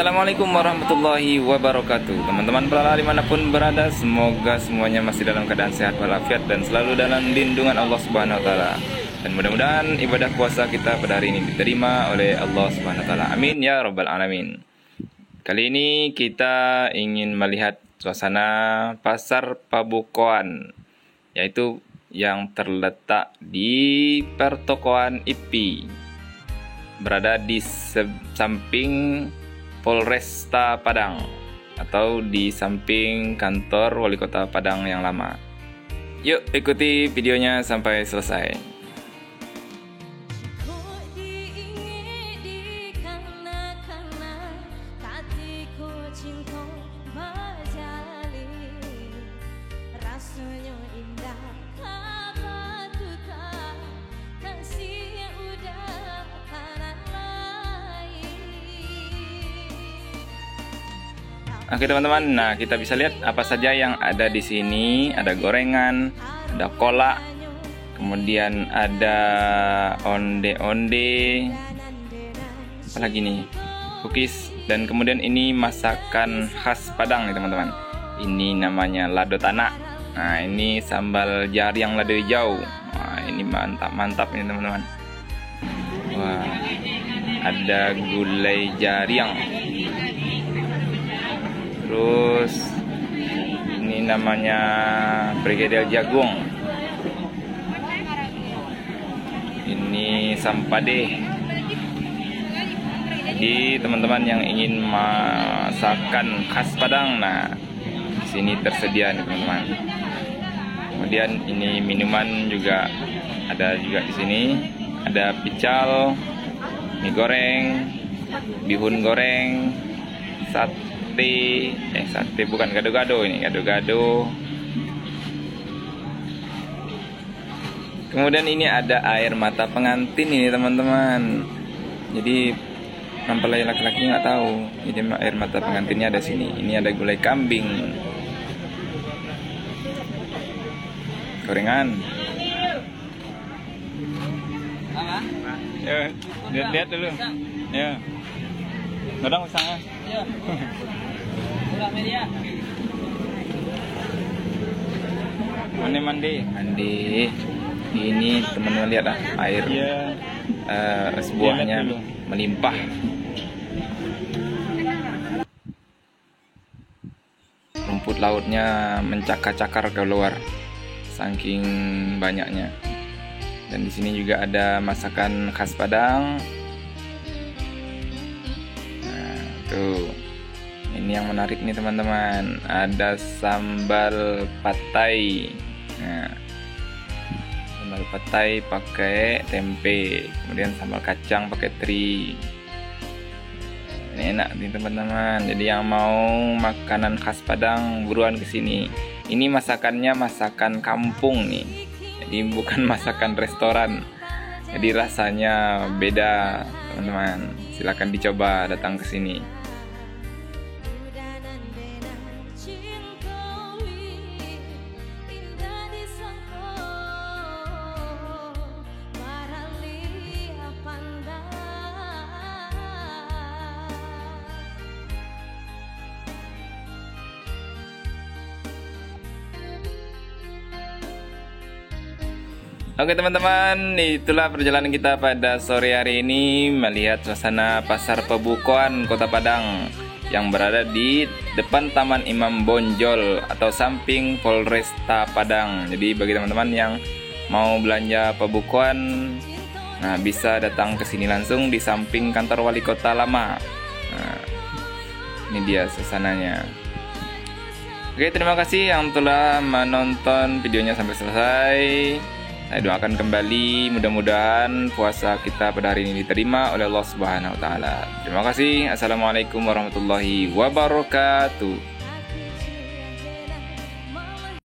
Assalamualaikum warahmatullahi wabarakatuh. Teman-teman pelala dimanapun berada, semoga semuanya masih dalam keadaan sehat walafiat dan selalu dalam lindungan Allah Subhanahu Wa Taala. Dan mudah-mudahan ibadah puasa kita pada hari ini diterima oleh Allah Subhanahu Wa Taala. Amin ya rabbal alamin. Kali ini kita ingin melihat suasana pasar Pabukoan, yaitu yang terletak di pertokoan IPI, berada di samping Polresta Padang atau di samping kantor Wali Kota Padang yang lama. Yuk ikuti videonya sampai selesai. Oke teman-teman, nah kita bisa lihat apa saja yang ada di sini. Ada gorengan, ada kolak, kemudian ada onde-onde, apa lagi nih, cookies, dan kemudian ini masakan khas Padang nih teman-teman. Ini namanya lado tanak. Nah ini sambal jariang lado hijau. Wah ini mantap ini teman-teman. Wah ada gulai jariang. Terus ini namanya brigadier jagung. Ini sampade. Jadi teman-teman yang ingin masakan khas Padang, nah di sini tersedia nih teman-teman. Kemudian ini minuman juga ada juga di sini. Ada pical, mie goreng, bihun goreng, sate bukan gado-gado, ini gado-gado. Kemudian ini ada air mata pengantin ini teman-teman. Jadi mempelai laki-laki nggak tahu. Jadi air mata pengantinnya ada sini. Ini ada gulai kambing, gorengan. Ya, lihat dulu. Ya. Kadang usahanya. Ya. Mandi. Ini teman-teman lihat lah, air es buahnya melimpah. Rumput lautnya mencakar-cakar keluar saking banyaknya. Dan di sini juga ada masakan khas Padang. Nah, tuh. Ini yang menarik nih teman-teman. Ada sambal patai. Nah, sambal patai pakai tempe, kemudian sambal kacang pakai teri. Ini enak nih teman-teman. Jadi yang mau makanan khas Padang buruan ke sini. Ini masakannya masakan kampung nih. Jadi bukan masakan restoran. Jadi rasanya beda, teman-teman. Silakan dicoba datang ke sini. Oke teman-teman, itulah perjalanan kita pada sore hari ini melihat suasana pasar Pabukoan Kota Padang yang berada di depan Taman Imam Bonjol atau samping Polresta Padang. Jadi bagi teman-teman yang mau belanja Pabukoan, nah bisa datang ke sini langsung di samping kantor Wali Kota lama. Nah, ini dia suasananya. Oke, terima kasih yang telah menonton videonya sampai selesai. Saya doakan kembali, mudah-mudahan puasa kita pada hari ini diterima oleh Allah Subhanahu Wa Taala. Terima kasih. Assalamualaikum warahmatullahi wabarakatuh.